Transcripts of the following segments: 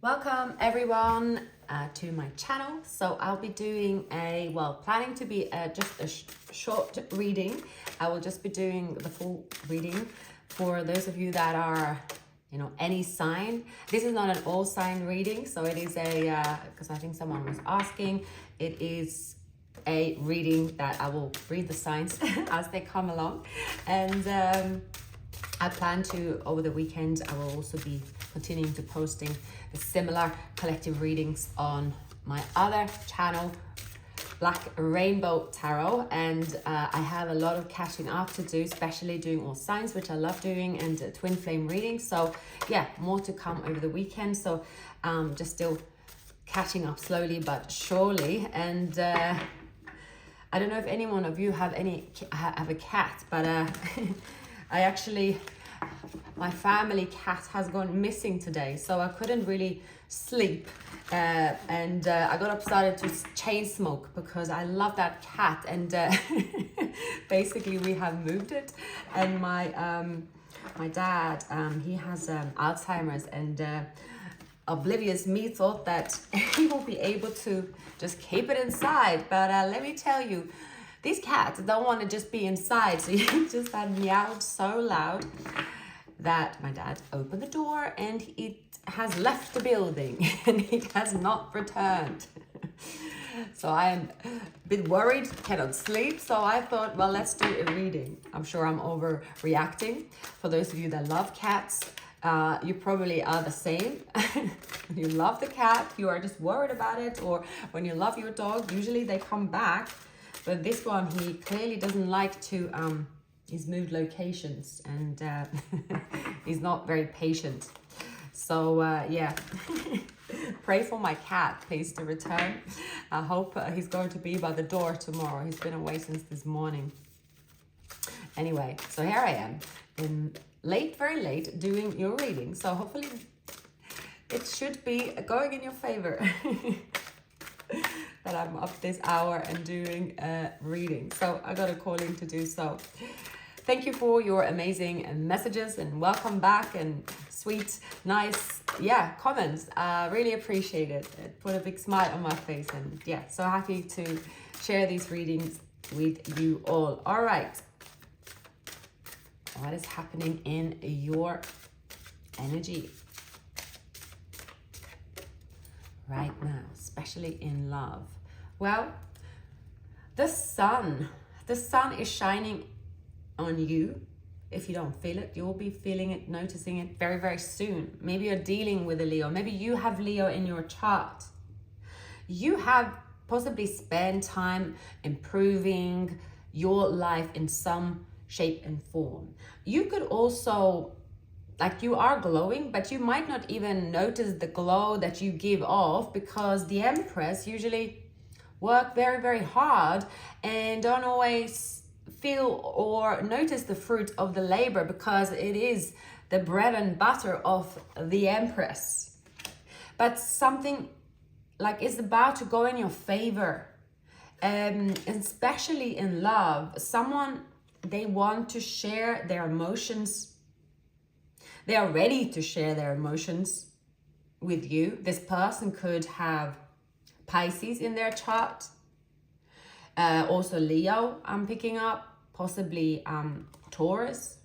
Welcome everyone to my channel. So I'll be doing planning to be just a short reading. I will just be doing the full reading for those of you that are, any sign. This is not an all sign reading, so it is because I think someone was asking, it is a reading that I will read the signs as they come along. And I plan to, over the weekend, I will also be continuing to posting the similar collective readings on my other channel, Black Rainbow Tarot. And I have a lot of catching up to do, especially doing all signs, which I love doing, and twin flame readings. So yeah, more to come over the weekend. So just still catching up slowly but surely. And I don't know if any one of you have a cat, but my family cat has gone missing today, so I couldn't really sleep, and I got up, started to chain smoke because I love that cat, and basically we have moved it, and my dad, he has Alzheimer's, and oblivious me thought that he will be able to just keep it inside, but let me tell you, these cats don't want to just be inside, so he just had meowed so loud that my dad opened the door and it has left the building and it has not returned. So I am a bit worried, cannot sleep, so I thought, well, let's do a reading. I'm sure I'm overreacting. For those of you that love cats, you probably are the same. You love the cat, you are just worried about it, or when you love your dog, usually they come back. But this one, he clearly doesn't like to, he's moved locations, and he's not very patient. So yeah, pray for my cat, please, to return. I hope he's going to be by the door tomorrow. He's been away since this morning. Anyway, so here I am, very late, doing your reading. So hopefully it should be going in your favor. That I'm up this hour and doing a reading. So I got a calling to do so. Thank you for your amazing messages and welcome back and sweet, nice, comments. I really appreciate it. It put a big smile on my face, and so happy to share these readings with you all. All right. What is happening in your energy right now, especially in love? Well, the sun is shining on you. If you don't feel it, you'll be feeling it, noticing it very, very soon. Maybe you're dealing with a Leo. Maybe you have Leo in your chart. You have possibly spent time improving your life in some shape and form. You could also, you are glowing, but you might not even notice the glow that you give off, because the Empress usually work very, very hard and don't always feel or notice the fruit of the labor, because it is the bread and butter of the Empress. But something is about to go in your favor, especially in love. Someone, they want to share their emotions. They are ready to share their emotions with you. This person could have Pisces in their chart. Also Leo, I'm picking up. Possibly Taurus,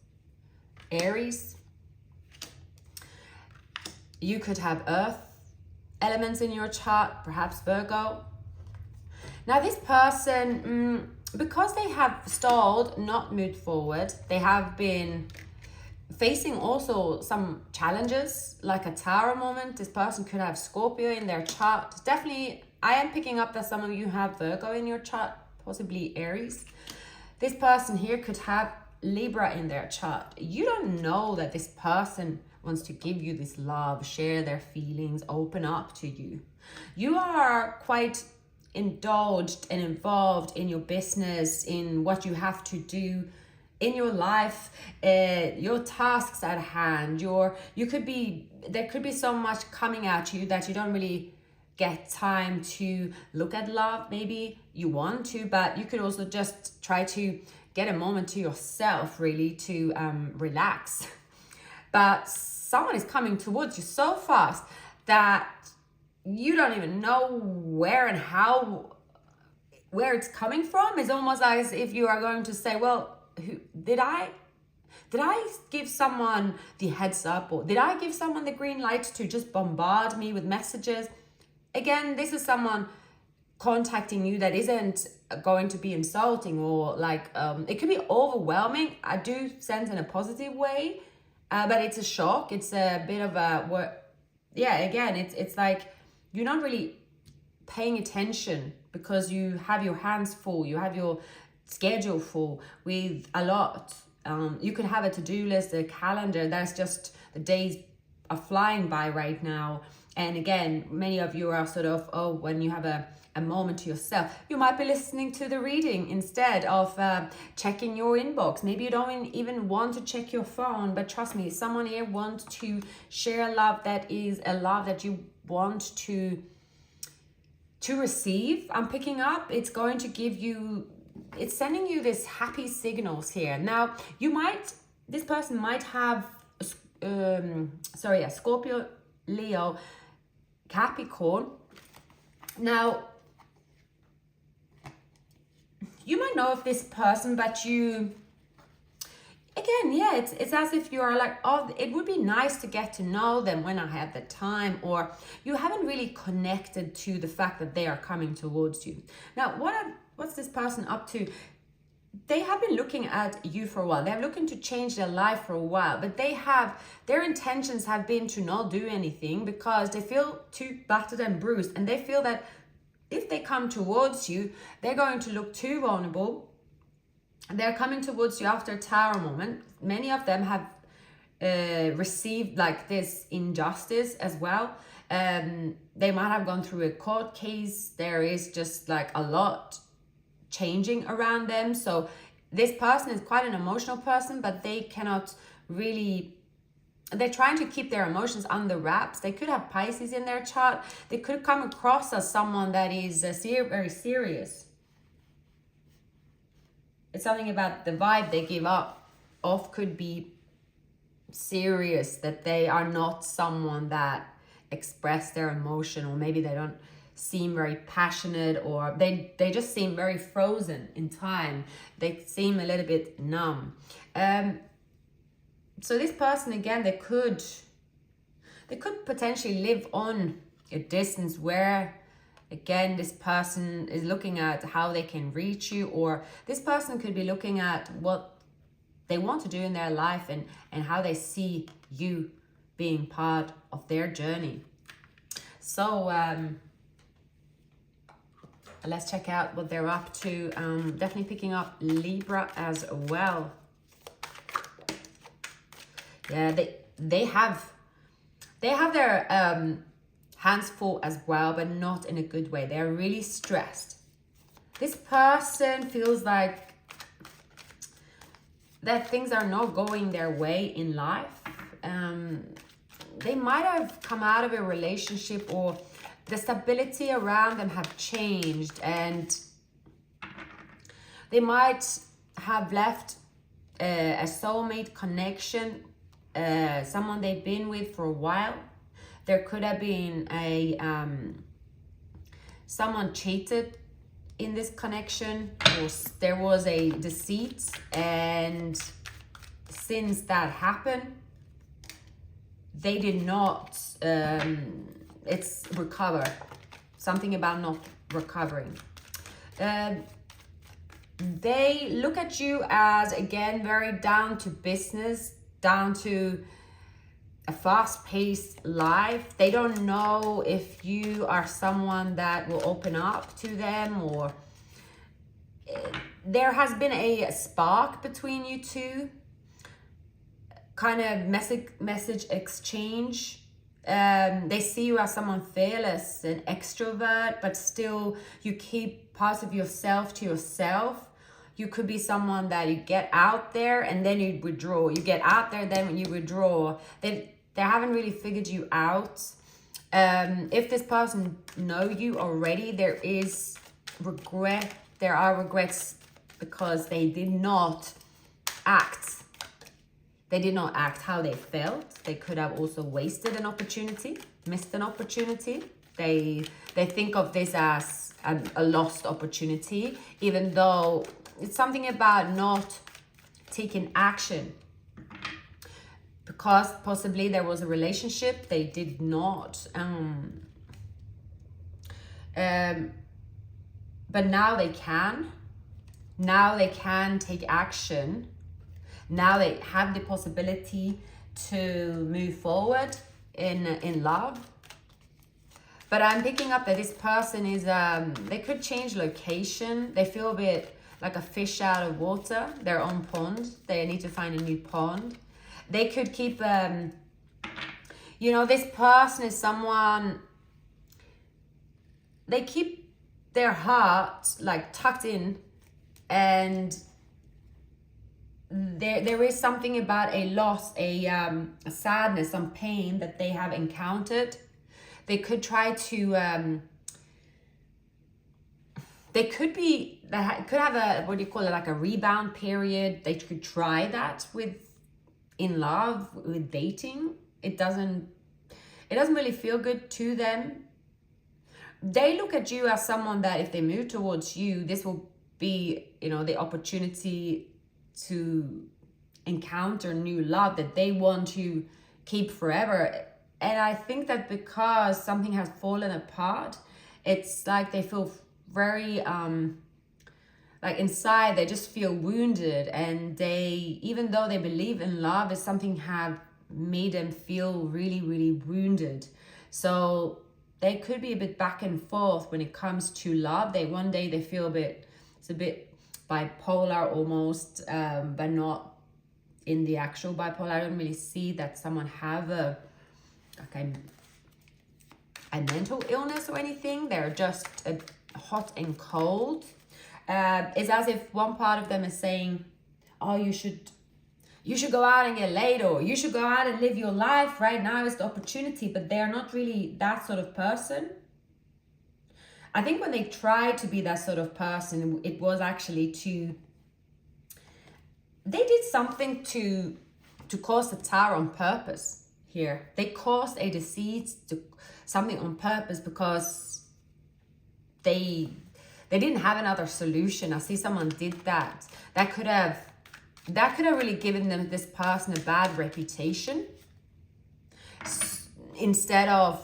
Aries. You could have earth elements in your chart, perhaps Virgo. Now this person, because they have stalled, not moved forward, they have been facing also some challenges, like a Tower moment. This person could have Scorpio in their chart. Definitely, I am picking up that some of you have Virgo in your chart, possibly Aries. This person here could have Libra in their chart. You don't know that this person wants to give you this love, share their feelings, open up to you. You are quite indulged and involved in your business, in what you have to do in your life, your tasks at hand. There could be so much coming at you that you don't really get time to look at love. Maybe you want to, but you could also just try to get a moment to yourself, really, to relax. But someone is coming towards you so fast, that you don't even know where and how, where it's coming from. It's almost as if you are going to say, well, did I give someone the heads up, or did I give someone the green light to just bombard me with messages? Again, this is someone contacting you that isn't going to be insulting, or like it could be overwhelming. I do sense in a positive way, but it's a shock. It's a bit of a again, it's like you're not really paying attention because you have your hands full, you have your schedule full with a lot. You could have a to-do list, a calendar, that's just, the days are flying by right now. And again, many of you are sort of, when you have a moment to yourself, you might be listening to the reading instead of checking your inbox. Maybe you don't even want to check your phone, but trust me, someone here wants to share love that is a love that you want to receive. I'm picking up, it's going to give you, it's sending you this happy signals here. Now, this person might have, Scorpio, Leo, Capricorn. Now, you might know of this person, but it's as if you are like, it would be nice to get to know them when I have the time, or you haven't really connected to the fact that they are coming towards you. Now, what's this person up to? They have been looking at you for a while. They're looking to change their life for a while, but their intentions have been to not do anything because they feel too battered and bruised, and they feel that if they come towards you, they're going to look too vulnerable. They're coming towards you after a tower moment. Many of them have received like this injustice as well. They might have gone through a court case. There is just like a lot changing around them. So this person is quite an emotional person, but they cannot really, they're trying to keep their emotions under wraps. They could have Pisces in their chart. They could come across as someone that is very serious. It's something about the vibe they give off could be serious, that they are not someone that express their emotion, or maybe they don't seem very passionate, or they just seem very frozen in time. They seem a little bit numb. So this person, again, they could potentially live on a distance where, again, this person is looking at how they can reach you, or this person could be looking at what they want to do in their life and how they see you being part of their journey. So let's check out what they're up to. Definitely picking up Libra as well. Yeah, they have their hands full as well, but not in a good way. They're really stressed. This person feels like that things are not going their way in life. They might have come out of a relationship, or the stability around them have changed, and they might have left a soulmate connection, someone they've been with for a while. There could have been someone cheated in this connection, or there was a deceit, and since that happened, they did not, it's recover. Something about not recovering. They look at you as, again, very down to business, down to a fast-paced life. They don't know if you are someone that will open up to them, or there has been a spark between you two, kind of message exchange. They see you as someone fearless and extrovert, but still you keep parts of yourself to yourself. You could be someone that you get out there and then you withdraw. You get out there, then when you withdraw. They haven't really figured you out. If this person know you already, there is regret. There are regrets because they did not act They did not act how they felt. They could have also wasted an opportunity, missed an opportunity. They think of this as a lost opportunity, even though it's something about not taking action. Because possibly there was a relationship, they did not. But now they can. Now they can take action. Now they have the possibility to move forward in love. But I'm picking up that this person is, they could change location. They feel a bit like a fish out of water, their own pond. They need to find a new pond. They could keep, you know, this person is someone, they keep their heart like tucked in, and there is something about a loss, a sadness, some pain that they have encountered. They could try to, they could have a, what do you call it, like a rebound period. They could try that in love, with dating. It doesn't really feel good to them. They look at you as someone that if they move towards you, this will be, you know, the opportunity to encounter new love that they want to keep forever. And I think that because something has fallen apart, it's like they feel very like inside they just feel wounded, and they, even though they believe in love, is something have made them feel really, really wounded. So they could be a bit back and forth when it comes to love. One day they feel it's a bit bipolar almost, but not in the actual bipolar. I don't really see that someone have a mental illness or anything. They're just hot and cold. It's as if one part of them is saying, oh, you should go out and get laid, or you should go out and live your life. Right now is the opportunity. But they're not really that sort of person. I think when they tried to be that sort of person, it was actually they did something to cause a tower on purpose here. They caused a deceit, something on purpose, because they didn't have another solution. I see someone did that. That could have really given this person a bad reputation. Instead of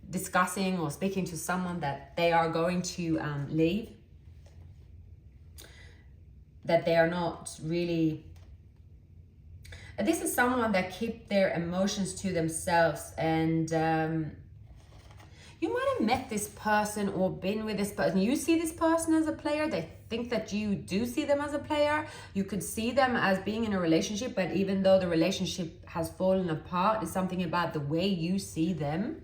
discussing or speaking to someone that they are going to leave, that they are not really. This is someone that keep their emotions to themselves, and you might have met this person or been with this person. You see this person as a player. They think that you do see them as a player. You could see them as being in a relationship, but even though the relationship has fallen apart, it's something about the way you see them.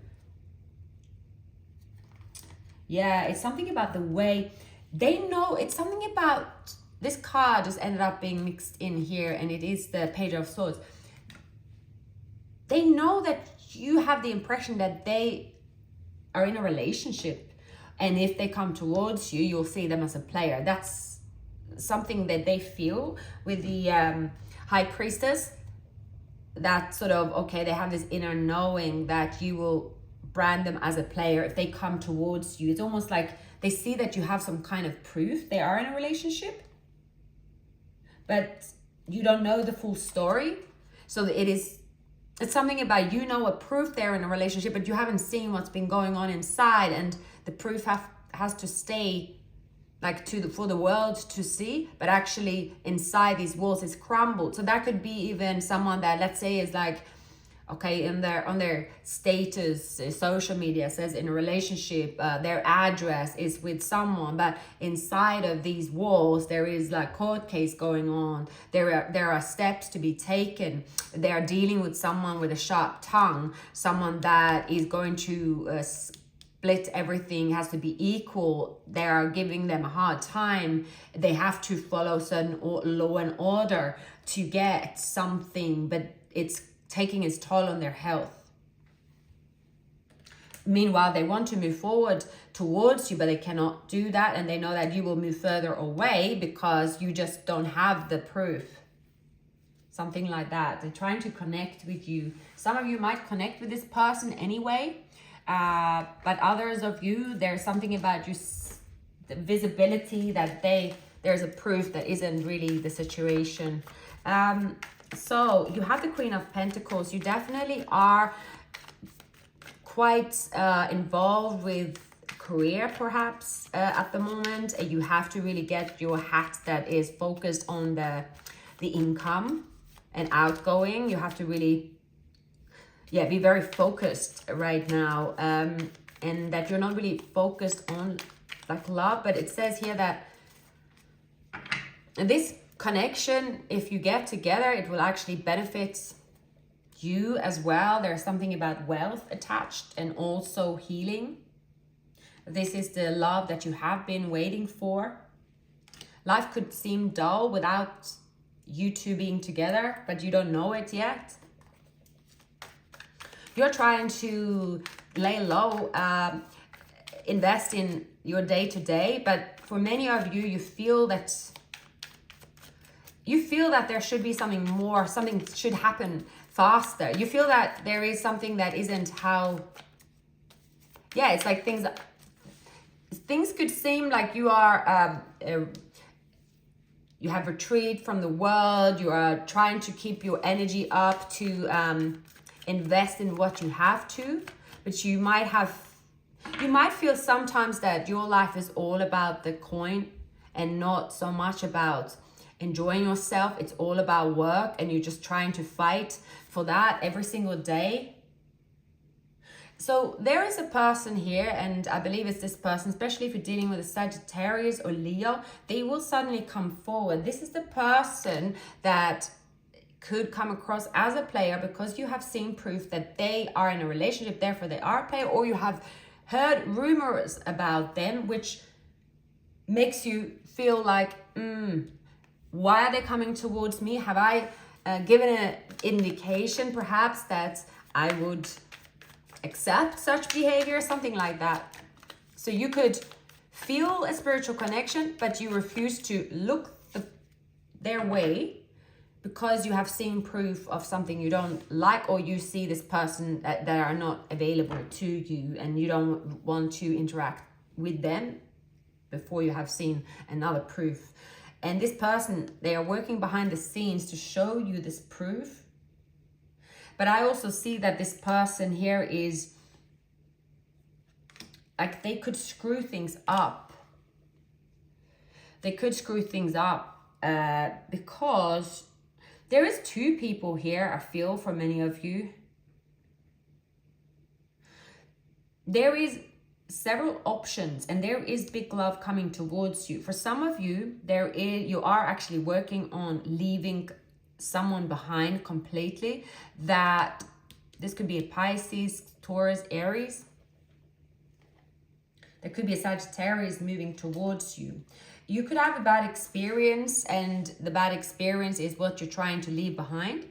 Yeah, it's something about the way they know. It's something about this card just ended up being mixed in here, and it is the Page of Swords. They know that you have the impression that they are in a relationship, and if they come towards you, you'll see them as a player. That's something that they feel with the High Priestess. That sort of, okay, they have this inner knowing that you will brand them as a player if they come towards you. It's almost like they see that you have some kind of proof they are in a relationship, but you don't know the full story. So it's something about, you know, a proof they're in a relationship, but you haven't seen what's been going on inside, and the proof has to stay like for the world to see, but actually inside these walls is crumbled. So that could be even someone that, let's say, is like, okay, on their status, social media says in a relationship, their address is with someone, but inside of these walls there is like court case going on. There are steps to be taken. They are dealing with someone with a sharp tongue, someone that is going to split everything, has to be equal. They are giving them a hard time. They have to follow certain law and order to get something, but it's taking its toll on their health. Meanwhile, they want to move forward towards you, but they cannot do that, and they know that you will move further away because you just don't have the proof. something like that. They're trying to connect with you. Some of you might connect with this person anyway, but others of you, there's something about you, the visibility that there's a proof that isn't really the situation. So you have the Queen of Pentacles. You definitely are quite involved with career perhaps at the moment. You have to really get your hat that is focused on the income and outgoing. You have to really be very focused right now, and that you're not really focused on like love. But it says here that this connection, if you get together, it will actually benefit you as well. There's something about wealth attached and also healing. This is the love that you have been waiting for. Life could seem dull without you two being together, but you don't know it yet. You're trying to lay low, invest in your day-to-day, but for many of you, you feel that there should be something more, something should happen faster. You feel that there is something that isn't how, it's like things could seem like you are, you have retreated from the world. You are trying to keep your energy up to invest in what you have to, but you might feel sometimes that your life is all about the coin and not so much about enjoying yourself. It's all about work, and you're just trying to fight for that every single day. So there is a person here, and I believe it's this person, especially if you're dealing with a Sagittarius or Leo, they will suddenly come forward. This is the person that could come across as a player because you have seen proof that they are in a relationship, therefore they are a player, or you have heard rumors about them, which makes you feel like, why are they coming towards me? Have I given an indication perhaps that I would accept such behavior, something like that? So you could feel a spiritual connection, but you refuse to look their way because you have seen proof of something you don't like, or you see this person that are not available to you and you don't want to interact with them before you have seen another proof. And this person, they are working behind the scenes to show you this proof. But I also see that this person here is like they could screw things up. They could screw things up because there is two people here, I feel, for many of you. There is several options and there is big love coming towards you. For some of you, you are actually working on leaving someone behind completely. That this could be a Pisces, Taurus, Aries. There could be a Sagittarius moving towards you. You could have a bad experience, and the bad experience is what you're trying to leave behind.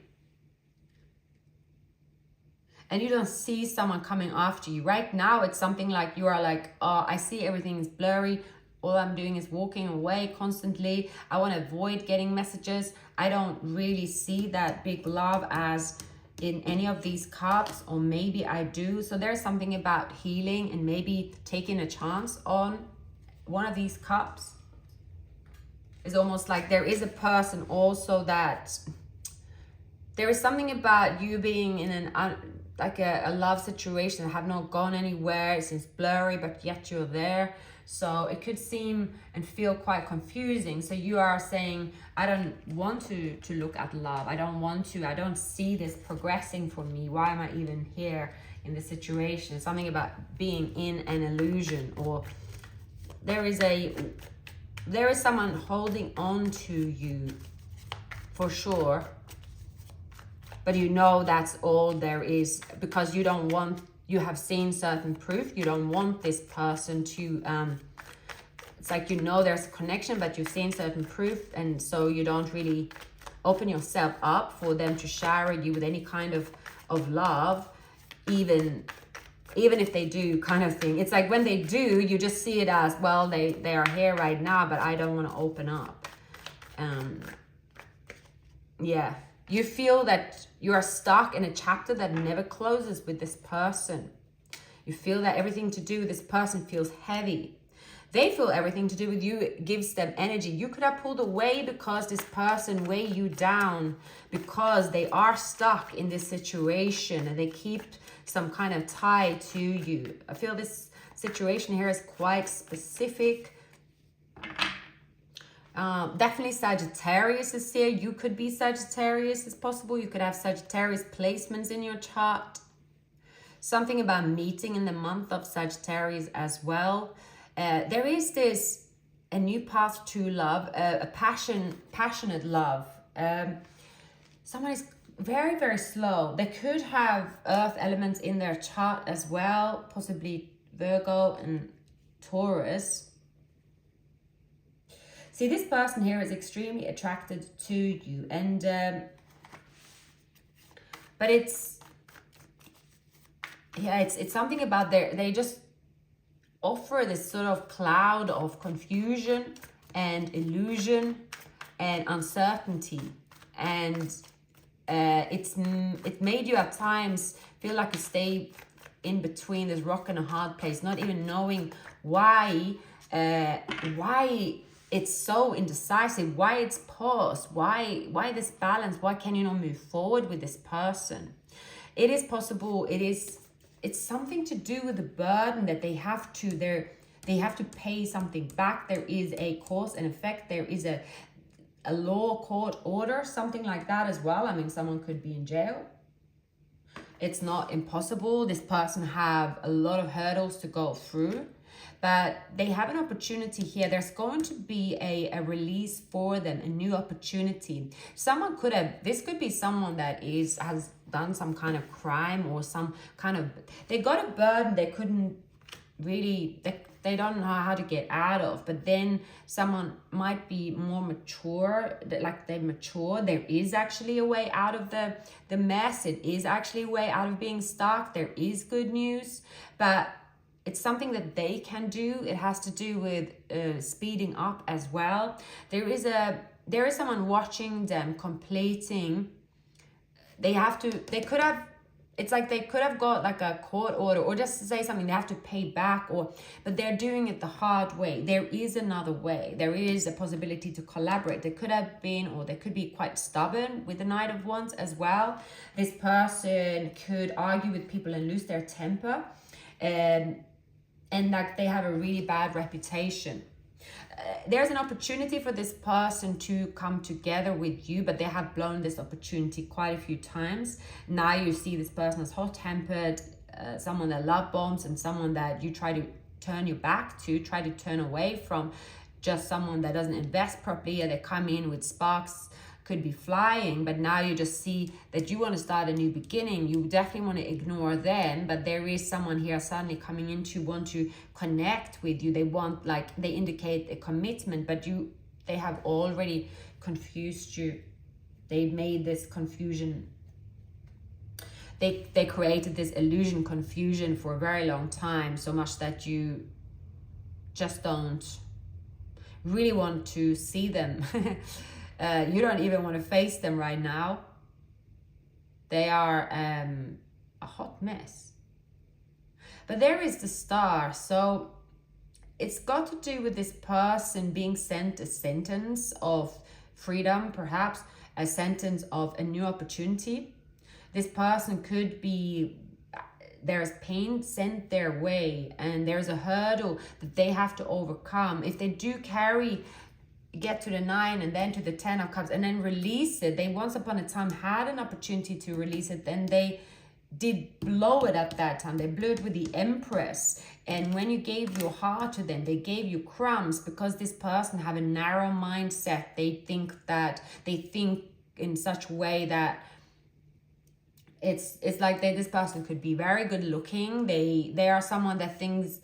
And you don't see someone coming after you. Right now, it's something like you are like, oh, I see everything is blurry. All I'm doing is walking away constantly. I want to avoid getting messages. I don't really see that big love as in any of these cups, or maybe I do. So there's something about healing and maybe taking a chance on one of these cups. It's almost like there is a person also that there is something about you being in a love situation that have not gone anywhere. It seems blurry, but yet you're there. So it could seem and feel quite confusing. So you are saying, I don't want to look at love. I don't see this progressing for me. Why am I even here in this situation? Something about being in an illusion, or there is someone holding on to you for sure. But you know that's all there is, because you have seen certain proof. You don't want this person to, it's like, you know, there's a connection, but you've seen certain proof. And so you don't really open yourself up for them to shower you with any kind of love, even if they do, kind of thing. It's like when they do, you just see it as, well, they are here right now, but I don't want to open up. Yeah. You feel that you are stuck in a chapter that never closes with this person. You feel that everything to do with this person feels heavy. They feel everything to do with you gives them energy. You could have pulled away because this person weigh you down, because they are stuck in this situation and they keep some kind of tie to you. I feel this situation here is quite specific. Definitely Sagittarius is here. You could be Sagittarius. It's possible you could have Sagittarius placements in your chart. Something about meeting in the month of Sagittarius as well. There is this a new path to love, a passionate love. Someone is very, very slow. They could have earth elements in their chart as well, possibly Virgo and Taurus. See, this person here is extremely attracted to you, and but it's something about they just offer this sort of cloud of confusion and illusion and uncertainty, and it made you at times feel like you stay in between this rock and a hard place, not even knowing why it's so indecisive, why it's paused, why this balance, why can you not move forward with this person? It is possible, it's something to do with the burden that they have to pay something back. There is a cause and effect, there is a law, court order, something like that as well. I mean, someone could be in jail. It's not impossible. This person have a lot of hurdles to go through, but they have an opportunity here. There's going to be a release for them, a new opportunity. Someone could have, this could be someone that has done some kind of crime or some kind of, they got a burden they couldn't really, they don't know how to get out of, but then someone might be more mature, like they mature. There is actually a way out of the mess. It is actually a way out of being stuck. There is good news, but it's something that they can do. It has to do with speeding up as well. There is someone watching them completing. It's like they could have got like a court order, or just to say something, they have to pay back, but they're doing it the hard way. There is another way. There is a possibility to collaborate. They could have been, or they could be quite stubborn with the Knight of Wands as well. This person could argue with people and lose their temper, and like they have a really bad reputation. There's an opportunity for this person to come together with you, but they have blown this opportunity quite a few times. Now you see this person as hot-tempered, someone that love bombs, and someone that you try to turn your back to, try to turn away from, just someone that doesn't invest properly, and they come in with sparks, could be flying, but now you just see that you want to start a new beginning. You definitely want to ignore them, but there is someone here suddenly coming in to want to connect with you. They want, like, they indicate a commitment, but they have already confused you. They made this confusion, they created this illusion, confusion for a very long time, so much that you just don't really want to see them. You don't even want to face them right now. They are a hot mess. But there is the Star. So it's got to do with this person being sent a sentence of freedom, perhaps a sentence of a new opportunity. This person could be, there's pain sent their way, and there's a hurdle that they have to overcome. If they do get to the 9 and then to the 10 of Cups and then release it, they once upon a time had an opportunity to release it, then they did blow it at that time. They blew it with the Empress, and when you gave your heart to them, they gave you crumbs, because this person have a narrow mindset. They think in such a way that it's like this person could be very good looking. They are someone that thinks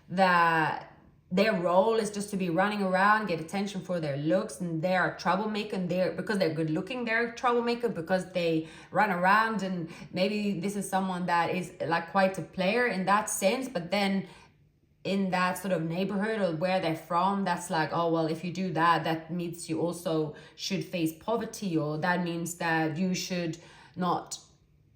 that their role is just to be running around, get attention for their looks, and they're a troublemaker, and because they're good looking, they're a troublemaker because they run around. And maybe this is someone that is like quite a player in that sense, but then in that sort of neighborhood or where they're from, that's like, oh, well, if you do that, that means you also should face poverty, or that means that you should not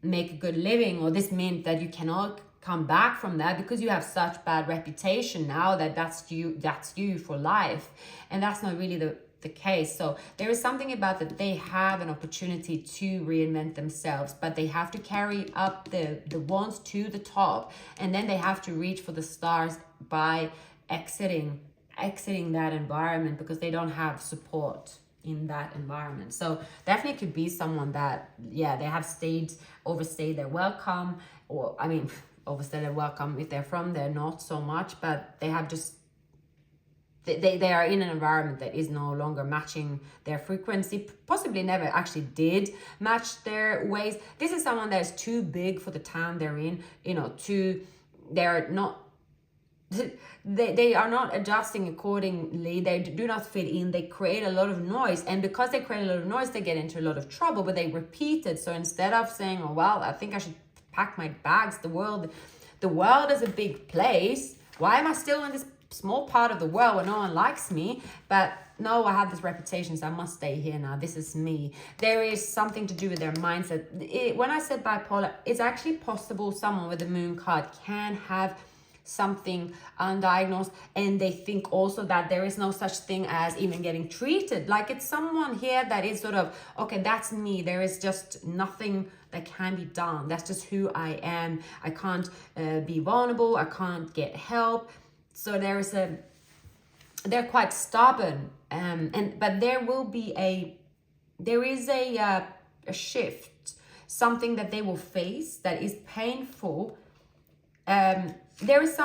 make a good living, or this means that you cannot come back from that because you have such bad reputation now that that's you for life. And that's not really the case. So there is something about that they have an opportunity to reinvent themselves, but they have to carry up the wands to the top, and then they have to reach for the stars by exiting that environment, because they don't have support in that environment. So definitely could be someone that, yeah, they have overstayed their welcome, or I mean, overstayed their welcome if they're from there, not so much, but they have just, they are in an environment that is no longer matching their frequency, possibly never actually did match their ways. This is someone that is too big for the town they're in, they're not, they are not adjusting accordingly. They do not fit in. They create a lot of noise, and because they create a lot of noise, they get into a lot of trouble. But they repeat it. So instead of saying, oh well, I think I should pack my bags, the world is a big place, why am I still in this small part of the world where no one likes me? But no, I have this reputation, so I must stay here now. This is me. There is something to do with their mindset. When I said bipolar, it's actually possible someone with the moon card can have something undiagnosed, and they think also that there is no such thing as even getting treated. Like, it's someone here that is sort of, okay, that's me, there is just nothing that can be done, that's just who I am, I can't be vulnerable, I can't get help. So they're quite stubborn, but there is a shift, something that they will face that is painful. There is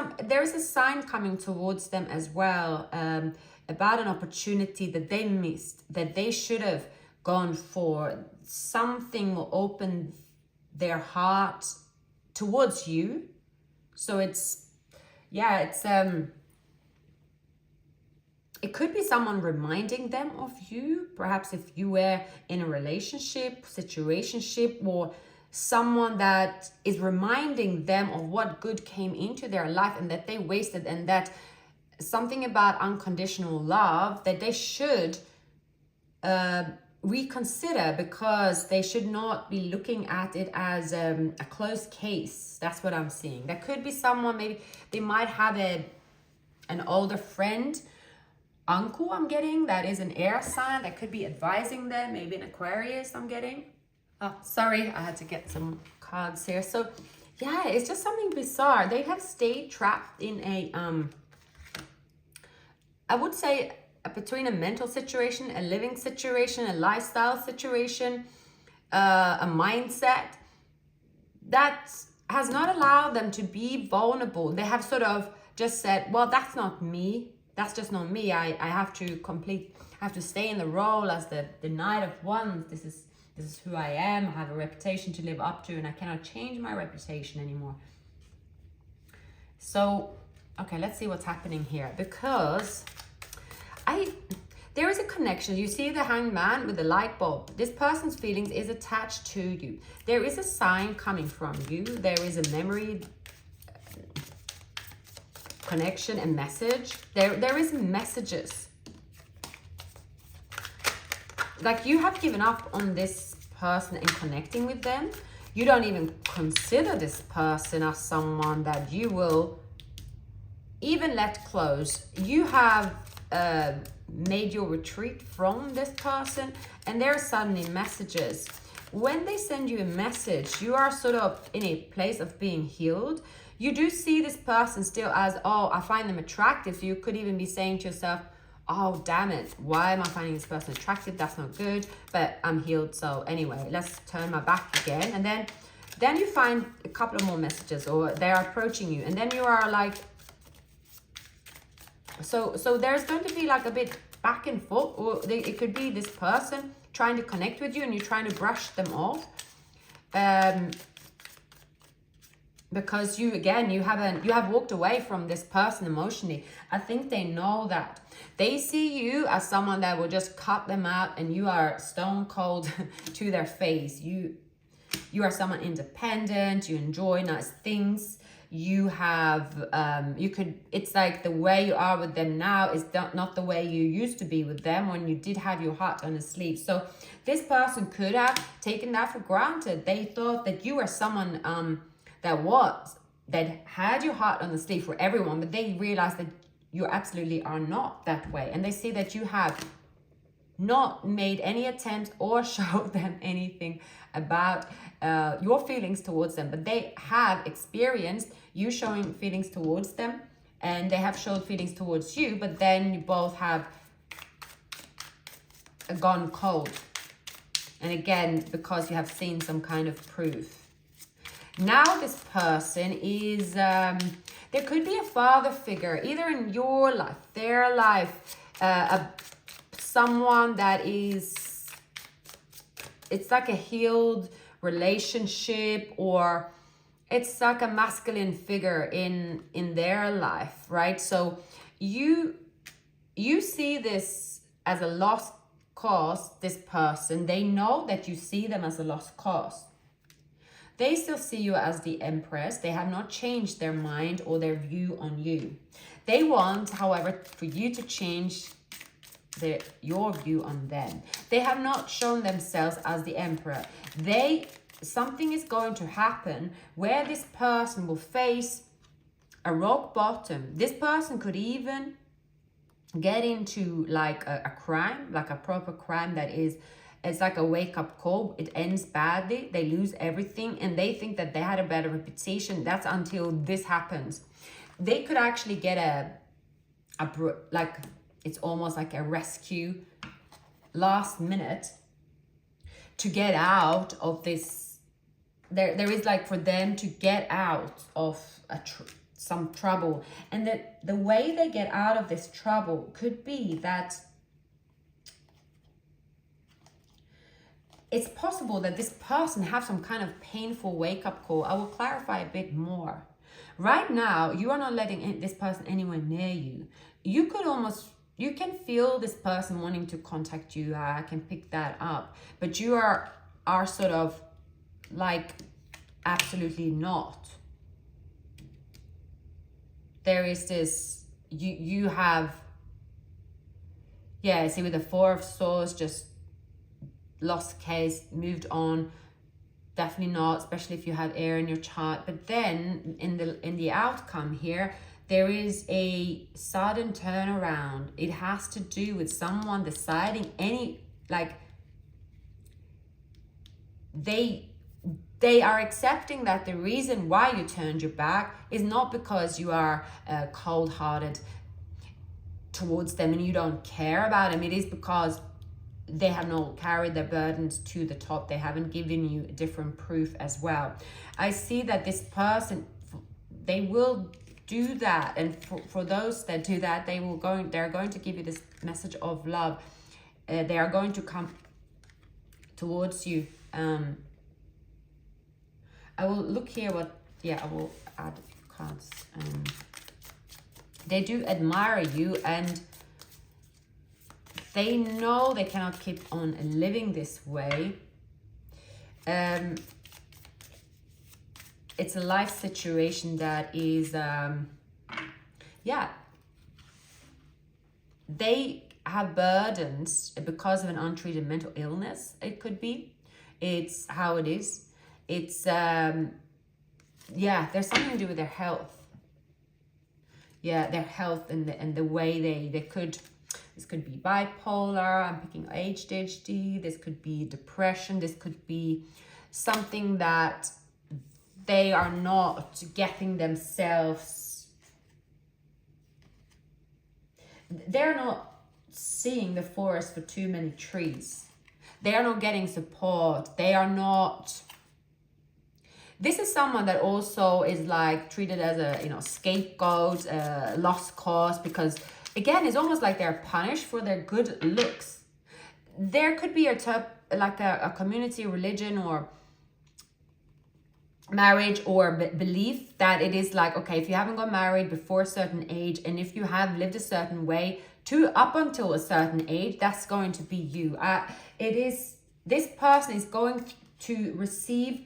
a sign coming towards them as well, about an opportunity that they missed, that they should have gone for. Something will open their heart towards you. So it could be someone reminding them of you, perhaps if you were in a situationship, or someone that is reminding them of what good came into their life and that they wasted, and that something about unconditional love that they should reconsider, because they should not be looking at it as a closed case. That's what I'm seeing. There could be someone, maybe they might have an older friend, uncle, I'm getting, that is an air sign that could be advising them, maybe an Aquarius I'm getting. Oh, sorry, I had to get some cards here. So yeah, it's just something bizarre. They have stayed trapped in I would say, between a mental situation, a living situation, a lifestyle situation, a mindset that has not allowed them to be vulnerable. They have sort of just said, well, that's not me. That's just not me. I have to stay in the role as the Knight of Wands. This is who I am. I have a reputation to live up to, and I cannot change my reputation anymore. So, okay, let's see what's happening here, because there is a connection. You see the Hanged Man with the light bulb. This person's feelings is attached to you. There is a sign coming from you. There is a memory, connection, and message. There is messages. Like, you have given up on this person and connecting with them. You don't even consider this person as someone that you will even let close. You have made your retreat from this person, and there are suddenly messages. When they send you a message, you are sort of in a place of being healed. You do see this person still as, oh, I find them attractive. So you could even be saying to yourself, oh, damn it, why am I finding this person attractive? That's not good, but I'm healed. So anyway, let's turn my back again. And then you find a couple of more messages, or they're approaching you. And then you are like, so there's going to be like a bit back and forth, or it could be this person trying to connect with you and you're trying to brush them off. Because you have walked away from this person emotionally. I think they know that. They see you as someone that will just cut them out, and you are stone cold to their face. You You are someone independent, you enjoy nice things, you have it's like the way you are with them now is not the way you used to be with them when you did have your heart on the sleeve. So this person could have taken that for granted. They thought that you were someone that had your heart on the sleeve for everyone, but they realized that you absolutely are not that way. And they see that you have not made any attempts or showed them anything about your feelings towards them, but they have experienced you showing feelings towards them, and they have showed feelings towards you, but then you both have gone cold. And again, because you have seen some kind of proof. Now this person is, there could be a father figure, either in your life, their life, someone that is, it's like a healed relationship, or it's like a masculine figure in their life, right? So you see this as a lost cause. This person, they know that you see them as a lost cause. They still see you as the Empress. They have not changed their mind or their view on you. They want, however, for you to change your view on them. They have not shown themselves as the Emperor. Something is going to happen where this person will face a rock bottom. This person could even get into like a crime, like a proper crime that is, it's like a wake-up call. It ends badly. They lose everything, and they think that they had a better reputation. That's until this happens. They could actually get like, it's almost like a rescue last minute to get out of this. There is like for them to get out of some trouble. And the way they get out of this trouble could be that it's possible that this person have some kind of painful wake-up call. I will clarify a bit more. Right now, you are not letting this person anywhere near you. You can feel this person wanting to contact you. I can pick that up. But you are sort of like, absolutely not. There is this, you have, yeah, see with the Four of Swords, just lost case, moved on. Definitely not, especially if you have air in your chart. But then in the outcome here, there is a sudden turnaround. It has to do with someone deciding they are accepting that the reason why you turned your back is not because you are cold-hearted towards them and you don't care about them. It is because they have not carried their burdens to the top. They haven't given you different proof as well. I see that this person, they will do that. And for those that do that, they're going to give you this message of love. They are going to come towards you. I will look here I will add a few cards. They do admire you, and they know they cannot keep on living this way. It's a life situation that is, they have burdens because of an untreated mental illness. It could be. It's how it is. It's, there's something to do with their health. Yeah, their health and the way they could, this could be bipolar, I'm picking ADHD, this could be depression, this could be something that they are not getting themselves, they're not seeing the forest for too many trees. They are not getting support. They are not, this is someone that also is like treated as a, scapegoat, lost cause, because again, it's almost like they're punished for their good looks. There could be a community, religion, or marriage, or belief that it is like, okay, if you haven't got married before a certain age, and if you have lived a certain way up until a certain age, that's going to be you. This person is going to receive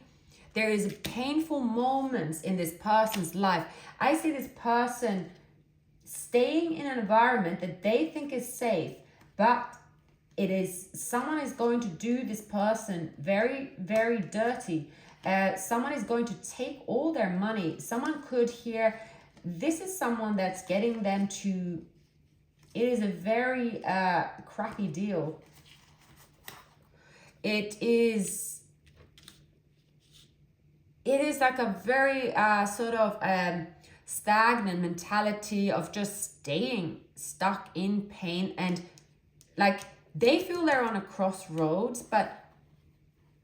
there is painful moments in this person's life. I see this person staying in an environment that they think is safe, but someone is going to do this person very, very dirty. Someone is going to take all their money. Someone could hear, this is someone that's getting them to, it is a very crappy deal. It is like a very sort of stagnant mentality of just staying stuck in pain, and like they feel they're on a crossroads, but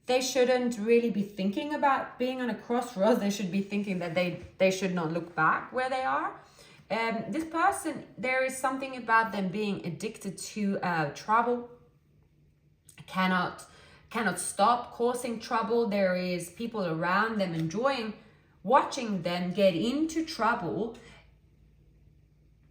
they shouldn't really be thinking about being on a crossroads. They should be thinking that they should not look back where they are. This person, there is something about them being addicted to trouble, cannot stop causing trouble. There is people around them enjoying watching them get into trouble.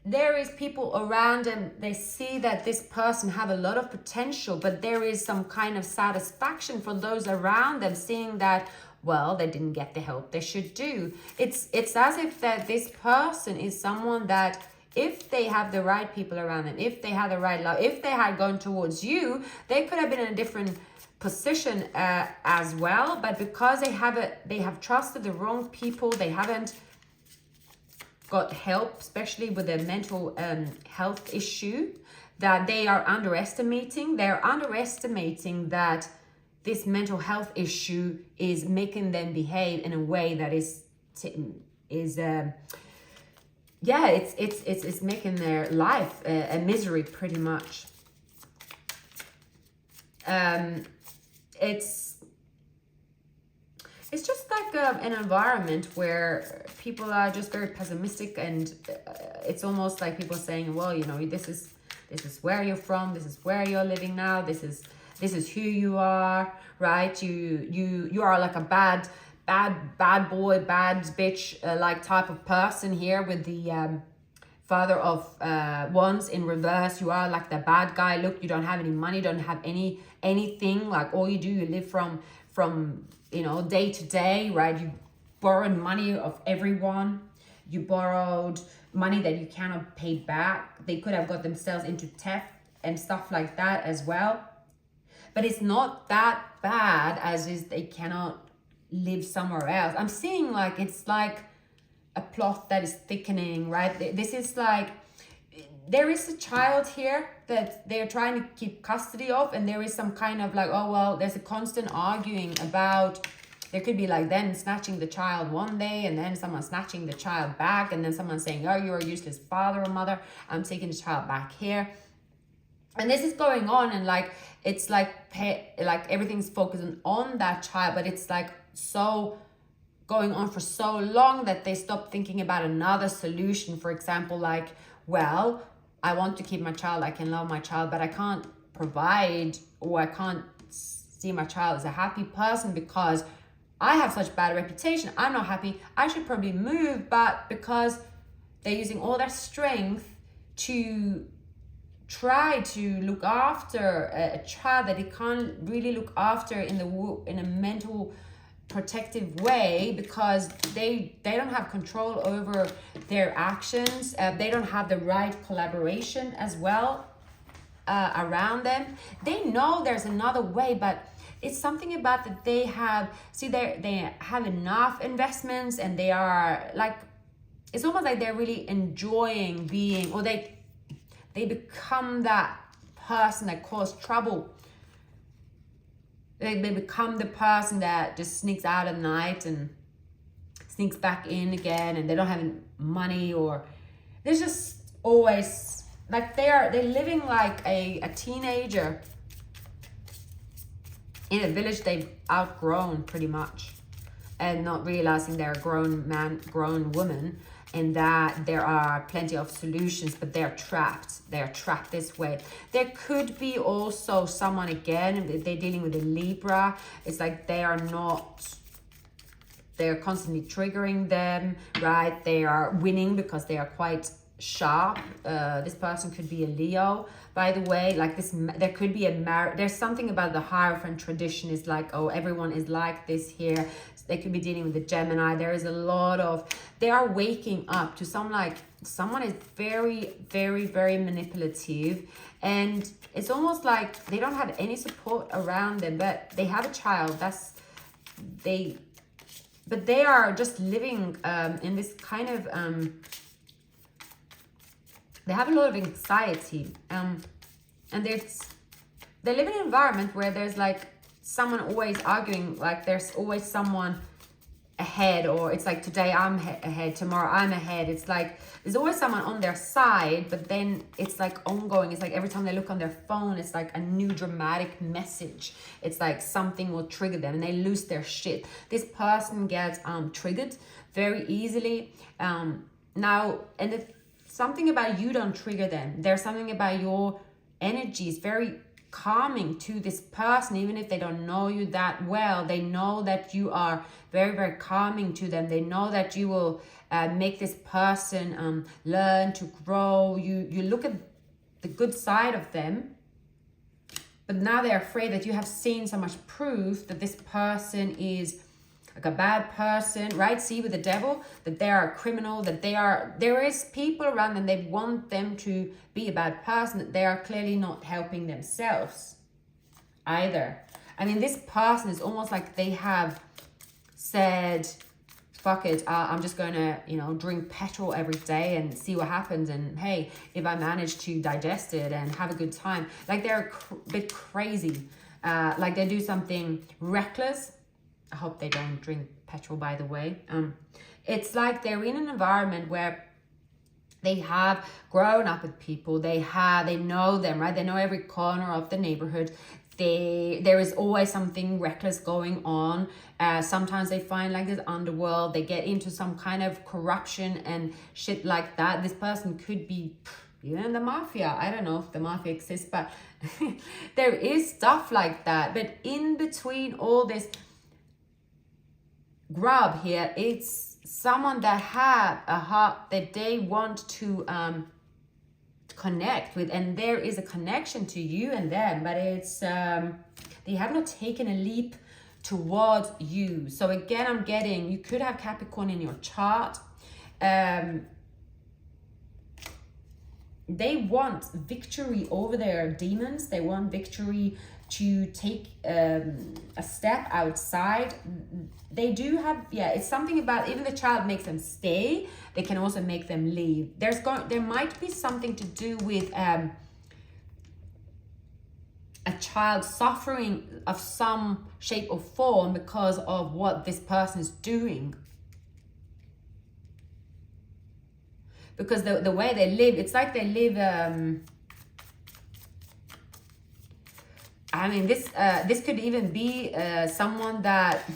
There is people around them, they see that this person have a lot of potential, but there is some kind of satisfaction for those around them seeing that, well, they didn't get the help they should do. It's as if that this person is someone that, if they have the right people around them, if they had the right love, if they had gone towards you, they could have been in a different position as well. But because they have trusted the wrong people, they haven't got help, especially with a mental health issue, that they are underestimating. They're underestimating that this mental health issue is making them behave in a way that it's making their life a misery, pretty much. It's just like an environment where people are just very pessimistic, and it's almost like people saying, well, you know, this is where you're from, this is where you're living now, this is who you are, right? You are like a bad boy, bad bitch like type of person here, with the father of wands in reverse. You are like the bad guy. Look, you don't have any money, don't have anything. Like all you do, you live from you know, day to day, right? You borrowed money of everyone. You borrowed money that you cannot pay back. They could have got themselves into theft and stuff like that as well. But it's not that bad as is they cannot live somewhere else. I'm seeing like it's like a plot that is thickening, right? This is like, there is a child here that they're trying to keep custody of, and there is some kind of like, oh, well, there's a constant arguing about, there could be like them snatching the child one day, and then someone snatching the child back, and then someone saying, oh, you're a useless father or mother, I'm taking the child back here. And this is going on, and like, it's like everything's focusing on that child, but it's like so going on for so long that they stop thinking about another solution. For example, like, well, I want to keep my child, I can love my child, but I can't provide, or I can't see my child as a happy person because I have such bad reputation. I'm not happy. I should probably move, but because they're using all their strength to try to look after a child that they can't really look after in a mental protective way, because they don't have control over their actions. They don't have the right collaboration as well around them. They know there's another way, but it's something about that they have enough investments, and they are like, it's almost like they're really enjoying being, or they become that person that caused trouble. They become the person that just sneaks out at night and sneaks back in again, and they don't have money, or there's just always like they're living like a teenager in a village they've outgrown pretty much, and not realizing they're a grown man, grown woman, and that there are plenty of solutions, but they're trapped. They're trapped this way. There could be also someone, again, they're dealing with a Libra. It's like they're constantly triggering them, right? They are winning because they are quite sharp. This person could be a Leo, by the way. Like this, there could be there's something about the Hierophant tradition is like, oh, everyone is like this here. They could be dealing with the Gemini. There is a lot of, they are waking up to someone is very, very, very manipulative, and it's almost like they don't have any support around them, but they have a child. But they are just living in this kind of, they have a lot of anxiety, and they live in an environment where there's like someone always arguing, like there's always someone ahead, or it's like today I'm ahead, tomorrow I'm ahead. It's like there's always someone on their side, but then it's like ongoing. It's like every time they look on their phone, it's like a new dramatic message. It's like something will trigger them and they lose their shit. This person gets triggered very easily. Now, and if something about you don't trigger them, there's something about your energy is very calming to this person. Even if they don't know you that well, they know that you are very, very calming to them. They know that you will make this person learn to grow. You look at the good side of them, but now they're afraid that you have seen so much proof that this person is like a bad person, right? See, with the devil, that they are a criminal, that there is people around them, they want them to be a bad person, that they are clearly not helping themselves either. I mean, this person is almost like they have said, fuck it, I'm just going to, drink petrol every day and see what happens. And hey, if I manage to digest it and have a good time, like they're a bit crazy. Like they do something reckless. I hope they don't drink petrol, by the way. It's like they're in an environment where they have grown up with people. They know them, right? They know every corner of the neighborhood. There is always something reckless going on. Sometimes they find like this underworld. They get into some kind of corruption and shit like that. This person could be even the mafia. I don't know if the mafia exists, but there is stuff like that. But in between all this grub here, it's someone that have a heart that they want to connect with, and there is a connection to you and them, but it's they have not taken a leap towards you. So again, I'm getting, you could have Capricorn in your chart. They want victory over their demons. They want victory to take a step outside. They do have, it's something about, even the child makes them stay, they can also make them leave. There might be something to do with a child suffering of some shape or form because of what this person is doing. Because the way they live, it's like they live, I mean, this could even be someone that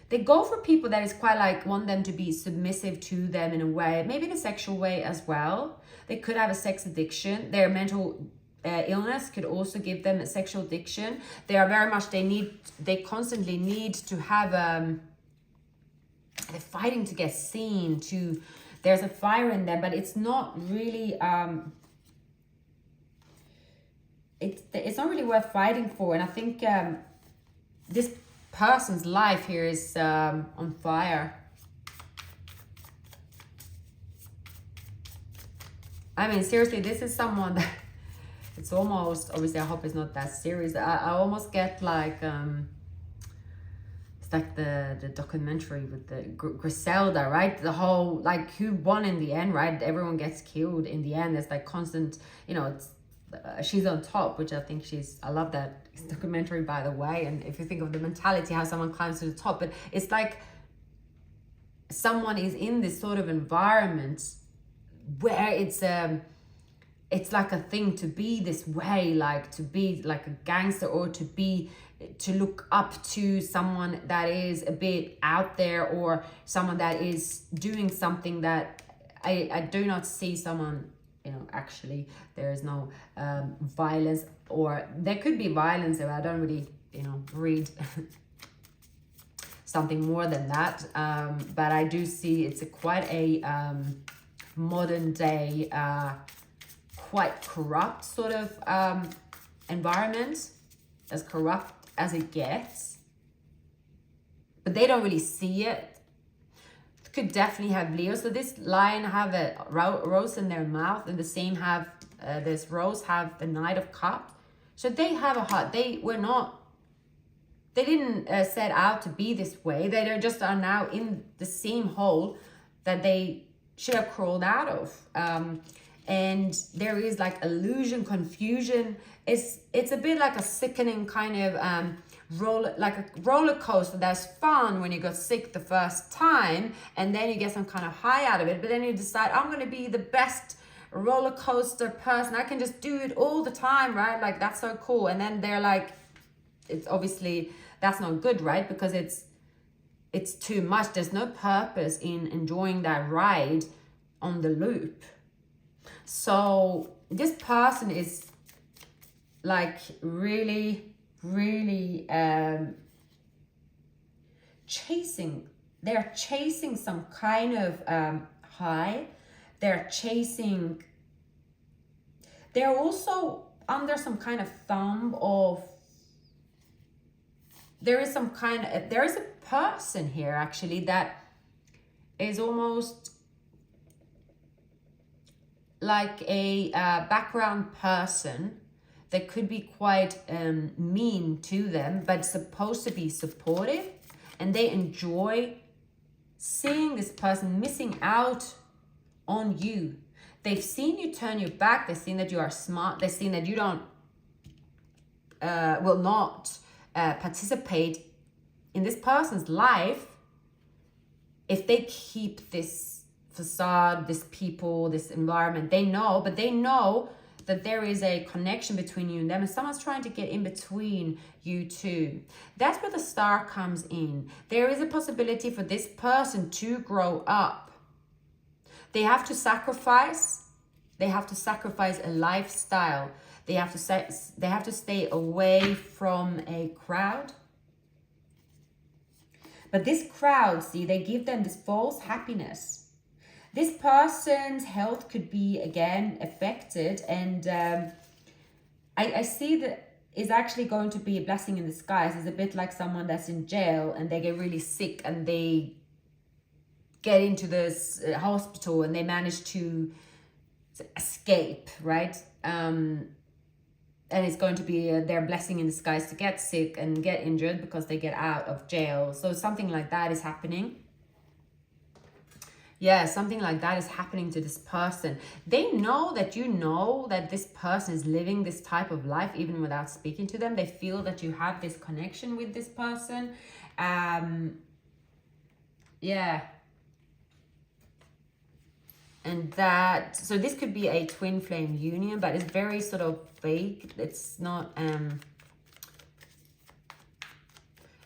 they go for people that is quite like want them to be submissive to them in a way, maybe in a sexual way as well. They could have a sex addiction. Their mental illness could also give them a sexual addiction. They are very much, they constantly need to have, they're fighting to get seen, there's a fire in them, but it's not really, it's not really worth fighting for. And I think this person's life here is on fire. I mean, seriously, this is someone that it's almost, obviously I hope it's not that serious. I almost get like it's like the documentary with the Griselda, right? The whole, like, who won in the end, right? Everyone gets killed in the end. There's like constant, it's she's on top, which I think I love that documentary, by the way. And if you think of the mentality, how someone climbs to the top, but it's like someone is in this sort of environment where it's like a thing to be this way, like to be like a gangster, or to look up to someone that is a bit out there, or someone that is doing something that I do not see someone, actually there is no violence, or there could be violence, but I don't really, read something more than that. But I do see it's quite a modern day, quite corrupt sort of environment, as corrupt as it gets. But they don't really see it. Could definitely have Leo. So this lion have a rose in their mouth, and the same have this rose have the Knight of Cups. So they have a heart. They didn't set out to be this way. They just are now in the same hole that they should have crawled out of. And there is like illusion, confusion. It's a bit like a sickening kind of like a roller coaster that's fun when you got sick the first time, and then you get some kind of high out of it, but then you decide, I'm going to be the best roller coaster person. I can just do it all the time, right? Like, that's so cool. And then they're like, it's obviously, that's not good, right? Because it's too much. There's no purpose in enjoying that ride on the loop. So this person is like really chasing. They're chasing some kind of high. They're also under some kind of thumb of, there is a person here actually that is almost like a background person that could be quite mean to them, but supposed to be supportive, and they enjoy seeing this person missing out on you. They've seen you turn your back. They've seen that you are smart. They've seen that you don't will not participate in this person's life if they keep this facade, this people, this environment. They know that there is a connection between you and them, and someone's trying to get in between you two. That's where the star comes in. There is a possibility for this person to grow up. They have to sacrifice. They have to sacrifice a lifestyle. They have to stay away from a crowd. But this crowd, see, they give them this false happiness. This person's health could be, again, affected. And I see that is actually going to be a blessing in disguise. It's a bit like someone that's in jail and they get really sick and they get into this hospital and they manage to escape, right? And it's going to be their blessing in disguise to get sick and get injured because they get out of jail. So something like that is happening. Yeah, something like that is happening to this person. They know that you know that this person is living this type of life even without speaking to them. They feel that you have this connection with this person. Yeah. And that, so this could be a twin flame union, but it's very sort of vague. It's not,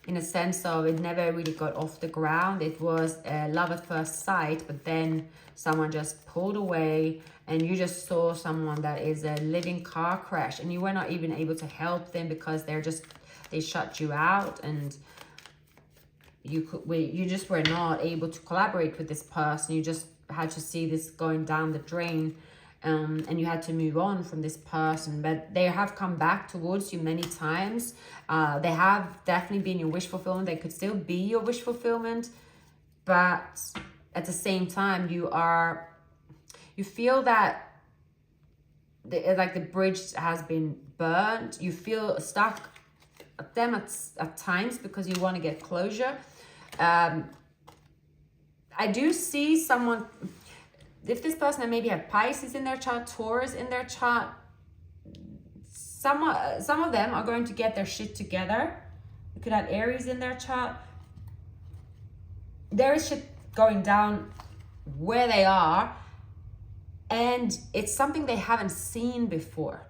in a sense of it never really got off the ground. It was love at first sight, but then someone just pulled away and you just saw someone that is a living car crash and you were not even able to help them because they shut you out, and you just were not able to collaborate with this person. You just had to see this going down the drain, and you had to move on from this person. But they have come back towards you many times. They have definitely been your wish fulfillment. They could still be your wish fulfillment, but at the same time you feel that the bridge has been burned. You feel stuck at them at times because you want to get closure. I do see someone, if this person maybe have Pisces in their chart, Taurus in their chart, some of them are going to get their shit together. You could have Aries in their chart. There is shit going down where they are, and it's something they haven't seen before.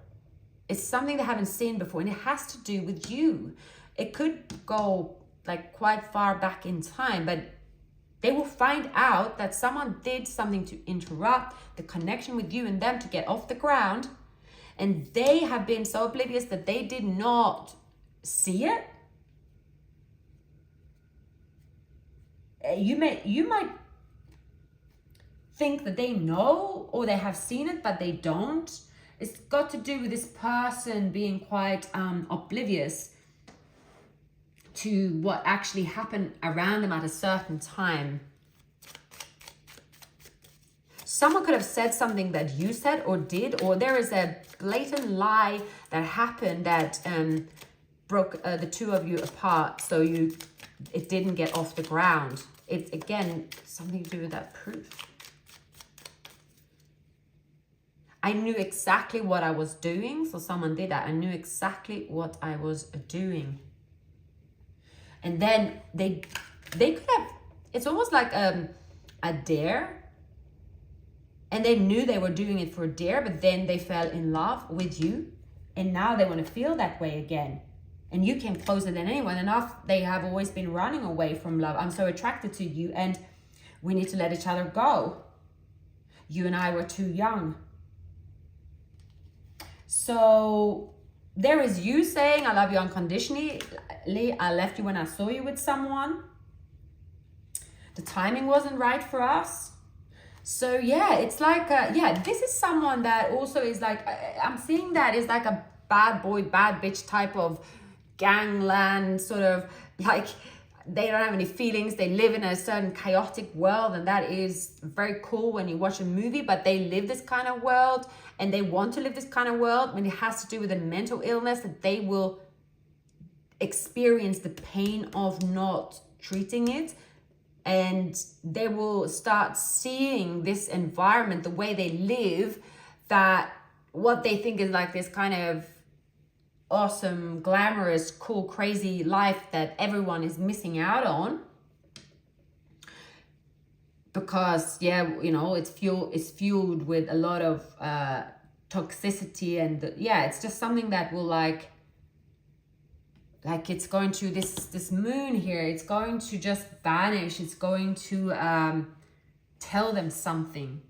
It's something they haven't seen before, and it has to do with you. It could go like quite far back in time, but they will find out that someone did something to interrupt the connection with you and them to get off the ground. And they have been so oblivious that they did not see it. You might think that they know or they have seen it, but they don't. It's got to do with this person being quite oblivious to what actually happened around them at a certain time. Someone could have said something that you said or did, or there is a blatant lie that happened that broke the two of you apart, so it didn't get off the ground. It's, again, something to do with that proof. I knew exactly what I was doing, so someone did that. I knew exactly what I was doing. And then they could have, it's almost like a dare. And they knew they were doing it for a dare, but then they fell in love with you. And now they want to feel that way again. And you came closer than anyone. Enough, they have always been running away from love. I'm so attracted to you and we need to let each other go. You and I were too young. So there is you saying, I love you unconditionally. I left you when I saw you with someone. The timing wasn't right for us. So yeah, it's like, this is someone that also is like, I'm seeing that is like a bad boy, bad bitch type of gangland, sort of like they don't have any feelings. They live in a certain chaotic world, and that is very cool when you watch a movie, but they live this kind of world and they want to live this kind of world. When it has to do with a mental illness, that they will experience the pain of not treating it. And they will start seeing this environment, the way they live, that what they think is like this kind of awesome, glamorous, cool, crazy life that everyone is missing out on. Because, it's fueled with a lot of toxicity. And it's just something that will like it's going to, this moon here, it's going to just vanish. It's going to tell them something.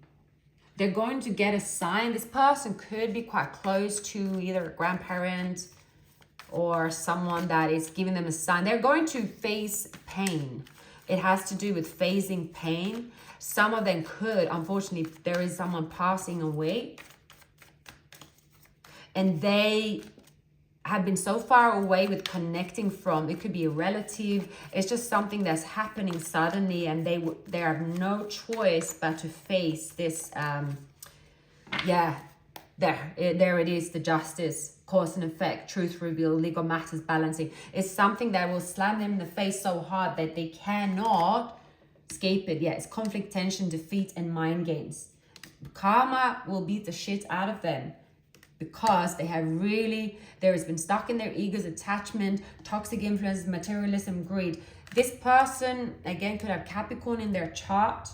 They're going to get a sign. This person could be quite close to either a grandparent or someone that is giving them a sign. They're going to face pain. It has to do with facing pain. Some of them could, unfortunately, there is someone passing away. And they have been so far away with connecting from, it could be a relative, it's just something that's happening suddenly, and they have no choice but to face this. There it is, the justice, cause and effect, truth reveal, legal matters balancing. It's something that will slam them in the face so hard that they cannot escape it. It's conflict, tension, defeat, and mind games. Karma will beat the shit out of them, because they have there has been stuck in their egos, attachment, toxic influence, materialism, greed. This person, again, could have Capricorn in their chart.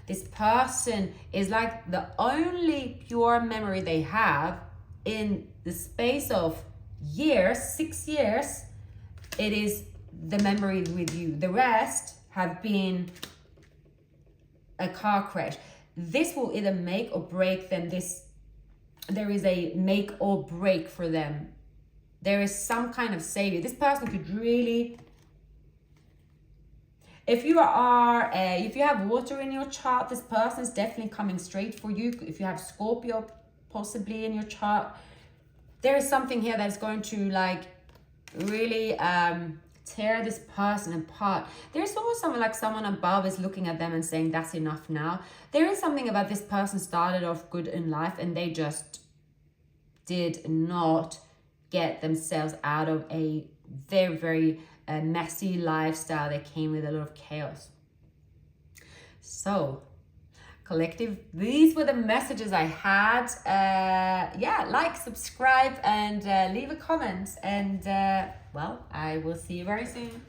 This person is like the only pure memory they have in the space of years, 6 years. It is the memory with you. The rest have been a car crash. This will either make or break them. There is a make or break for them. There is some kind of savior. This person could really, if you have water in your chart, this person is definitely coming straight for you. If you have Scorpio possibly in your chart, there is something here that's going to like really tear this person apart. There's almost someone above is looking at them and saying, that's enough now. There is something about this person started off good in life and they just did not get themselves out of a very, very messy lifestyle that came with a lot of chaos. So, collective, these were the messages I had. Like, subscribe, and leave a comment. And, I will see you very soon.